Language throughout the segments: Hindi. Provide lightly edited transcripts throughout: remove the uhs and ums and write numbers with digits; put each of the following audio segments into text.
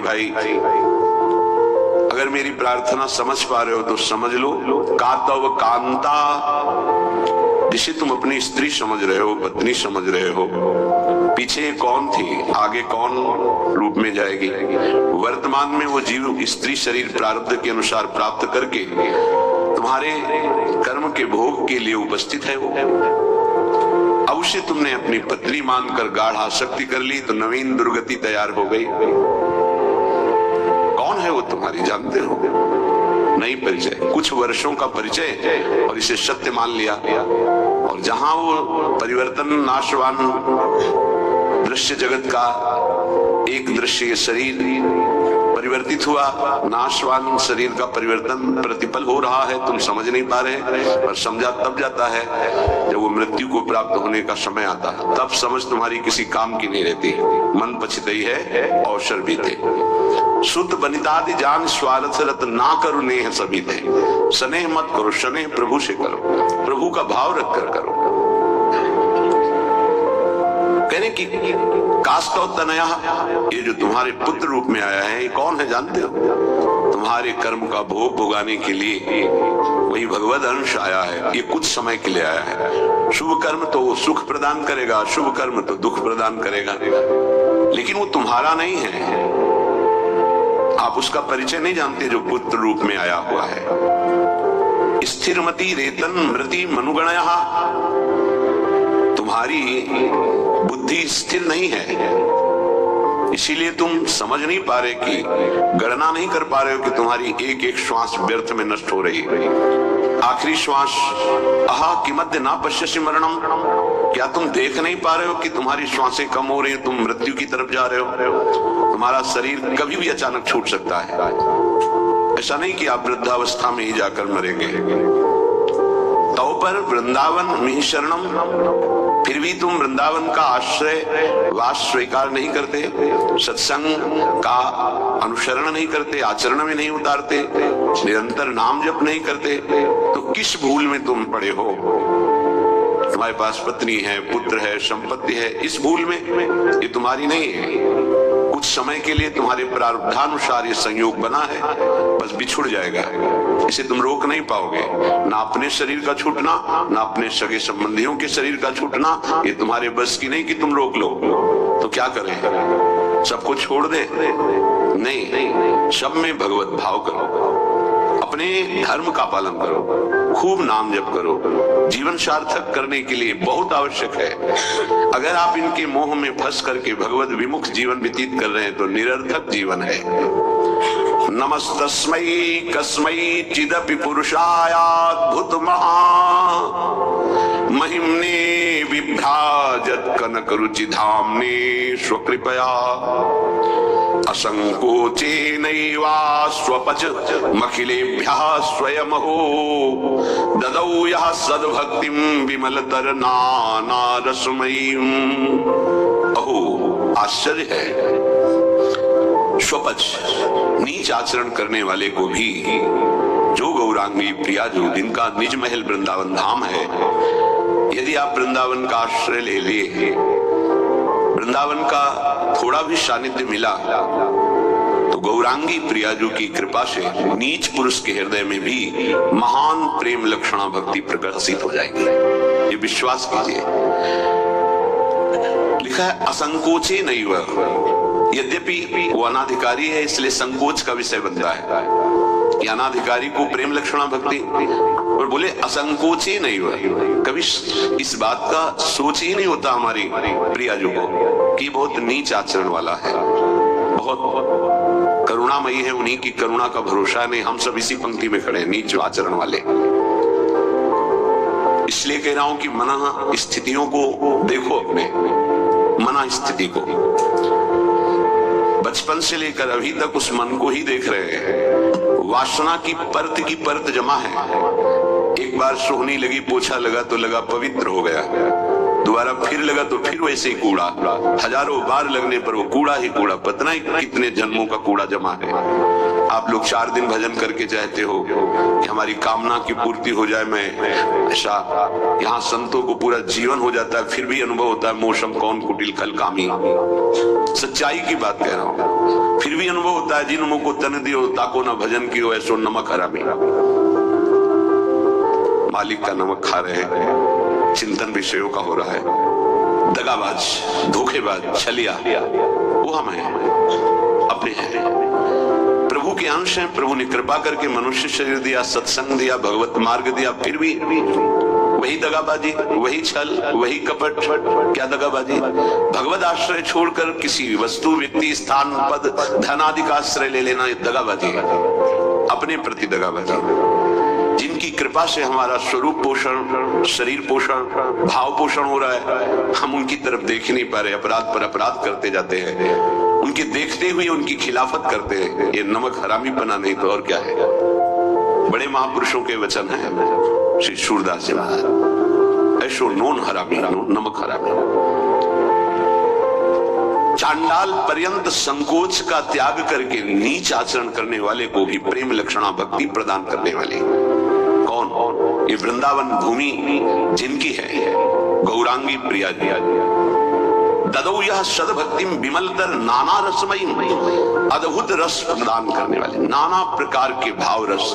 भाई अगर मेरी प्रार्थना समझ पा रहे हो तो समझ लो, कातव कांता जिसे तुम अपनी स्त्री समझ रहे हो, पत्नी समझ रहे हो, पीछे कौन थी, आगे कौन रूप में जाएगी। वर्तमान में वो जीव स्त्री शरीर प्रारब्ध के अनुसार प्राप्त करके तुम्हारे कर्म के भोग के लिए उपस्थित है। वो अब उसे तुमने अपनी पत्नी मानकर गाढ़ आसक्ति कर ली तो नवीन दुर्गति तैयार हो गई। कौन है वो तुम्हारी, जानते हो? नहीं परिचय, कुछ वर्षों का परिचय और इसे सत्य मान लिया। और जहां वो परिवर्तन नाशवान दृश्य जगत का एक दृश्य शरीर परिवर्तित हुआ, नाशवान शरीर का परिवर्तन प्रतिपल हो रहा है, तुम समझ नहीं पा रहे। पर समझा तब जाता है जब वो मृत्यु को प्राप्त होने का समय आता है, तब समझ तुम्हारी किसी काम की नहीं रहती। मन पछितई है अवसर भी थे। सुत बनितादि जान स्वार्थ रत ना करो नेह सभी थे। स्नेह मत करो, स्नेह प्रभु से करो, प्रभु का भाव रख कर करो। कहने की कास्तव तनया, ये जो तुम्हारे पुत्र रूप में आया है, ये कौन है जानते हो? तुम्हारे कर्म का भोग भोगाने के लिए वही भगवद अंश आया है। ये कुछ समय के लिए आया है। शुभ कर्म तो सुख प्रदान करेगा, शुभ कर्म तो दुख प्रदान करेगा, लेकिन वो तुम्हारा नहीं है। आप उसका परिचय नहीं जानते जो पुत्र रूप में आया हुआ है। स्थिरमति रेतन मृति मनुगणया, तुम्हारी बुद्धि स्थिर नहीं है, इसीलिए तुम समझ नहीं पा रहे कि गणना नहीं कर पा रहे हो कि तुम्हारी एक एक श्वास व्यर्थ में नष्ट हो रही है। आखिरी श्वास अहा किमद्य ना पश्यसि मरणम, क्या तुम देख नहीं पा रहे हो कि तुम्हारी श्वासें कम हो रही हैं, तुम मृत्यु की तरफ जा रहे हो। तुम्हारा शरीर कभी भी अचानक छूट सकता है। ऐसा नहीं कि आप वृद्धावस्था में ही जाकर मरेंगे। तो पर वृंदावन मिहि शरणम, फिर भी तुम वृंदावन का आश्रय वास स्वीकार नहीं करते, सत्संग का अनुसरण नहीं करते, आचरण में नहीं उतारते, निरंतर नाम जप नहीं करते, तो किस भूल में तुम पड़े हो? तुम्हारे पास पत्नी है, पुत्र है, संपत्ति है, इस भूल में, ये तुम्हारी नहीं है। कुछ समय के लिए तुम्हारे प्रारब्धानुसार ये संयोग बना है, बस बिछुड़ जाएगा, इसे तुम रोक नहीं पाओगे। ना अपने शरीर का छूटना, ना अपने सगे संबंधियों के शरीर का छूटना, ये तुम्हारे बस की नहीं कि तुम रोक लो। तो क्या करें? सबको छोड़ दे? नहीं, सब में भगवत भाव करो, अपने धर्म का पालन करो, खूब नाम जप करो। जीवन सार्थक करने के लिए बहुत आवश्यक है। अगर आप इनके मोह में फंस करके भगवत विमुख जीवन व्यतीत कर रहे हैं तो निरर्थक जीवन है। नमस्तस्मै कस्मै चिदपि पुरुषायाद्भुत महा महिम्ने विभ्राजत कनक रुचि धाम्ने स्वकृपया असंकोचेनैवा स्वपच मखिलेभ्यः स्वयमहो ददौ यः सद्भक्तिं विमलतर नानारसमयीं। अहो आश्चर्य है, स्वपच नीच आचरण करने वाले को भी जो गौरांगी प्रिया, जो जिनका निज महल वृंदावन धाम है, यदि आप वृंदावन का आश्रय ले लिए, वृंदावन का थोड़ा भी सानिध्य मिला, तो गौरांगी प्रियाजू की कृपा से नीच पुरुष के हृदय में भी महान प्रेम लक्षणा भक्ति प्रकाशित हो जाएगी। ये विश्वास कीजिए। लिखा है असंकोचे नैव, यद्यपि वो अनाधिकारी है इसलिए संकोच का विषय बनता है कि अनाधिकारी को प्रेम लक्षणा भक्ति, और बोले असंकोचे नहीं हुआ। कभी इस बात का सोच ही नहीं होता हमारी प्रियाजू को कि बहुत नीच आचरण वाला है, बहुत करुणामयी है, उन्हीं की करुणा का भरोसा नहीं। हम सब इसी पंक्ति में खड़े हैं, नीच आचरण वाले। इसलिए कह रहा हूं कि मना स्थितियों को देखो, अपने मना स्थिति को। बचपन से लेकर अभी तक उस मन को ही देख रहे हैं। वासना की परत जमा है। एक बार सोहनी लगी, पोछा लगा तो लगा पवित्र हो गया। दोबारा फिर लगा तो फिर वैसे ही कूड़ा, हजारों बार लगने पर वो कूड़ा ही कूड़ा, पता नहीं कितने जन्मों का कूड़ा जमा है। आप लोग 4 दिन भजन करके चाहते हो कि हमारी कामना की पूर्ति हो जाए, मैं ऐसा, यहाँ संतों को पूरा जीवन हो जाता है, फिर भी अनुभव होता है मोशम कौन कुटिल खल कामी। सच्चाई की बात कह रहा हूं, फिर भी अनुभव होता है जिन मुंह को तन दियो ताको ना भजन की हो ऐसो नमक हरामी। मालिक का नमक खा रहे हैं, चिंतन विषयों का हो रहा है, दगाबाज, धोखेबाज, छलिया वो हम हैं, अपने हैं, प्रभु के अंश हैं। प्रभु ने कृपा करके मनुष्य शरीर दिया, सत्संग दिया, भगवत मार्ग दिया, फिर भी वही दगाबाजी, वही छल, वही कपट। क्या दगाबाजी? भगवत आश्रय छोड़कर किसी वस्तु, व्यक्ति, स्थान, पद, धन आदि का आश्रय ले लेना, ये दगाबाजी है, अपने प्रति दगाबाजी। जिनकी कृपा से हमारा स्वरूप पोषण, शरीर पोषण, भाव पोषण हो रहा है, हम उनकी तरफ देख नहीं पा रहे, अपराध पर अपराध करते जाते हैं, उनके देखते हुए उनकी खिलाफत करते हैं। ये नमक हरामी पना नहीं तो और क्या है। बड़े महापुरुषों के वचन हैं, श्री सूरदास जी महाराज, ऐसो नोन हरामी, नमक हरामी। चांडाल पर्यंत संकोच का त्याग करके नीच आचरण करने वाले को भी प्रेम लक्षणा भक्ति प्रदान करने वाले कौन? ये वृंदावन भूमि जिनकी है, गौरांगी प्रिया जी, ददौ यह सदभक्तिम विमलतर नाना रसमयी, अद्भुत रस प्रदान करने वाले, नाना प्रकार के भाव रस,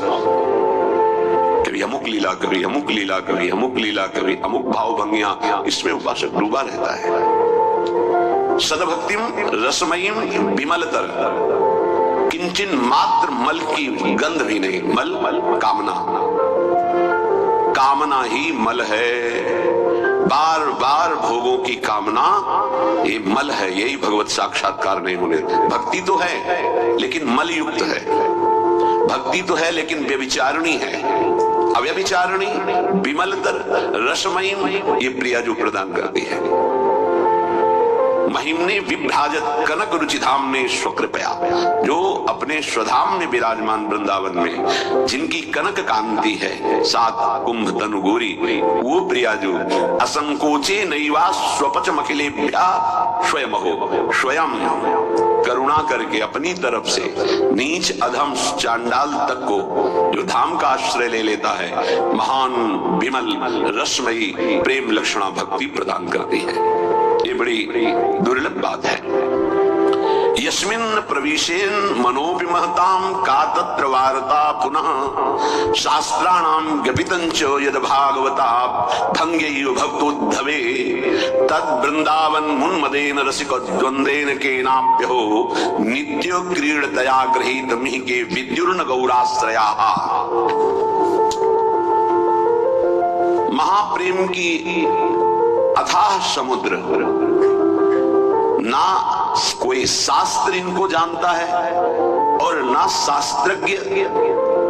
कभी अमुक लीला, कभी अमुक लीला, कभी अमुक लीला, कभी अमुक भाव भंगिया, इसमें उपासक डूबा रहता है। सदभक्तिम रसमयीम विमलतर, किंचन मात्र मल की गंध भी नहीं। मल कामना, कामना ही मल है, बार बार भोगों की कामना ये मल है, यही भगवत साक्षात्कार नहीं होने। भक्ति तो है लेकिन मल युक्त है, भक्ति तो है लेकिन व्यभिचारिणी है, अव्यभिचारिणी, विमलतर रसमयी, ये प्रिया जो प्रदान करती है। महिमने विभ्राजत कनक रुचिधाम ने स्वकृपया, जो अपने स्वधाम में विराजमान वृंदावन में जिनकी कनक कांति है, 7 कुंभ तनु गोरी, वो प्रिया जो असंकोचे नैवा स्वपच मखिलेभ्या स्वयं हो, स्वयं करुणा करके अपनी तरफ से नीच अधम चांडाल तक को जो धाम का आश्रय ले लेता है, महान विमल रसमयी प्रेम लक्षणा भक्ति प्रदान करती है। ये बड़ी दुर्लभ बात है। यस्मिन् प्रविशेन मनोपि महतां का तत्र वार्ता पुनः शास्त्राणां ज्ञपितञ्च यद भागवता भंग्यैव भक्तोद्धवे तद वृंदावन मुन्मदेन रसिक द्वंदेन केनाप्यो नित्य क्रीडतया गृहीत मिहि विद्युर्न गौराश्रयाः। महाप्रेम की अथाह समुद्र, ना कोई शास्त्र इनको जानता है और ना शास्त्रज्ञ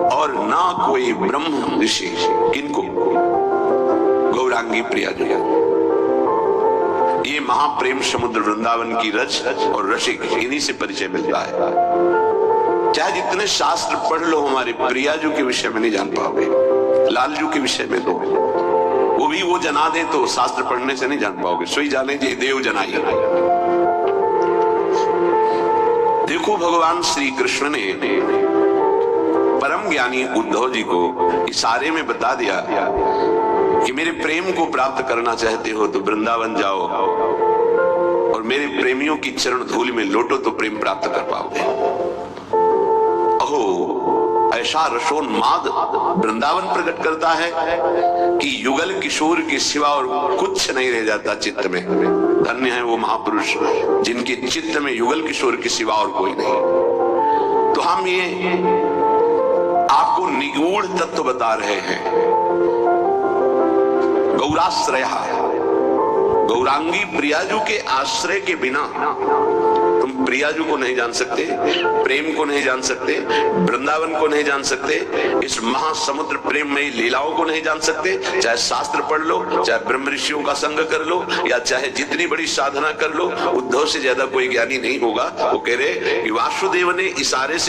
और ना कोई ब्रह्म ऋषि, किनको? गौरांगी प्रिया जी। ये महाप्रेम समुद्र वृंदावन की रच और रसिक, इन्हीं से परिचय मिलता है। चाहे जितने शास्त्र पढ़ लो, हमारे प्रियाजू के विषय में नहीं जान पाओगे, लालजू के विषय में तो वो भी वो जना दे तो शास्त्र पढ़ने से नहीं जान पाओगे, सोई जाने जे देव जनाई। देखो भगवान श्री कृष्ण ने परम ज्ञानी उद्धव जी को इशारे में बता दिया कि मेरे प्रेम को प्राप्त करना चाहते हो तो वृंदावन जाओ और मेरे प्रेमियों की चरण धूल में लोटो तो प्रेम प्राप्त कर पाओगे। अहो, ऐसा रसोन्माद वृंदावन प्रकट करता है कि युगल किशोर के सिवा और कुछ नहीं रह जाता चित्त में। धन्य है वो महापुरुष जिनके चित्त में युगल किशोर के सिवा और कोई नहीं। तो हम ये आपको निगूढ़ तत्व बता रहे हैं। गौराश्रया, गौरांगी प्रियाजू के आश्रय के बिना तुम प्रियाजू को नहीं जान सकते, प्रेम को नहीं जान सकते, वृंदावन को नहीं जान सकते, इस महासमुद्र प्रेम में लीलाओं को नहीं जान सकते। चाहे शास्त्र पढ़ लो, चाहे ब्रह्म ऋषियों का संग कर लो, या चाहे जितनी बड़ी साधना कर लो, उद्धव से ज्यादा कोई ज्ञानी नहीं होगा। वो कह रहे कि वासुदेव ने इशारे से